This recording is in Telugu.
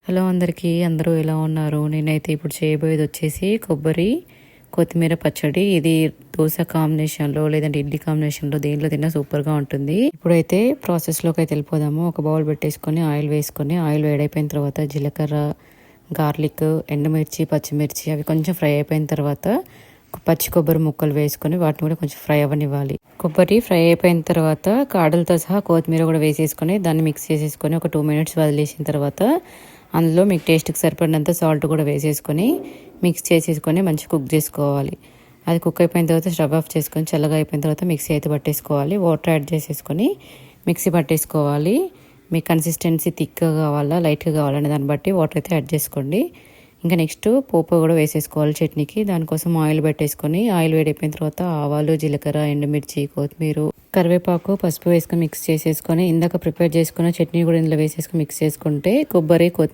హలో అందరికీ, అందరూ ఎలా ఉన్నారు? నేనైతే ఇప్పుడు చేయబోయేది వచ్చేసి కొబ్బరి కొత్తిమీర పచ్చడి. ఇది దోశ కాంబినేషన్లో లేదంటే ఇడ్లీ కాంబినేషన్లో దేంట్లో తిన్నా సూపర్గా ఉంటుంది. ఇప్పుడైతే ప్రాసెస్లోకి అయితే వెళ్ళిపోదాము. ఒక బౌల్ పెట్టేసుకొని ఆయిల్ వేసుకొని, ఆయిల్ వేడైపోయిన తర్వాత జీలకర్ర, గార్లిక్, ఎండుమిర్చి, పచ్చిమిర్చి అవి కొంచెం ఫ్రై అయిపోయిన తర్వాత పచ్చి కొబ్బరి ముక్కలు వేసుకొని వాటిని కూడా కొంచెం ఫ్రై అవ్వనివ్వాలి. కొబ్బరి ఫ్రై అయిపోయిన తర్వాత కాడలతో సహా కొత్తిమీర కూడా వేసేసుకొని దాన్ని మిక్స్ చేసేసుకొని ఒక 2 minutes వదిలేసిన తర్వాత అందులో మీకు టేస్ట్కి సరిపడినంత సాల్ట్ కూడా వేసేసుకొని మిక్స్ చేసేసుకొని మంచిగా కుక్ చేసుకోవాలి. అది కుక్ అయిపోయిన తర్వాత స్టవ్ ఆఫ్ చేసుకొని చల్లగా అయిపోయిన తర్వాత మిక్సీ అయితే పట్టేసుకోవాలి. వాటర్ యాడ్ చేసేసుకొని మిక్సీ పట్టేసుకోవాలి. మీ కన్సిస్టెన్సీ థిక్గా కావాలా లైట్గా కావాలనే దాన్ని బట్టి వాటర్ అయితే యాడ్ చేసుకోండి. ఇంకా నెక్స్ట్ పోపు కూడా వేసేసుకోవాలి చట్నీకి. దానికోసం ఆయిల్ పెట్టేసుకొని ఆయిల్ వేడైపోయిన తర్వాత ఆవాలు, జీలకర్ర, ఎండుమిర్చి, కొత్తిమీర, కరివేపాకు, పసుపు వేసుకొని మిక్స్ చేసేసుకొని ఇందాక ప్రిపేర్ చేసుకున్న చట్నీ కూడా ఇందులో వేసేసుకొని మిక్స్ చేసుకుంటే కొబ్బరి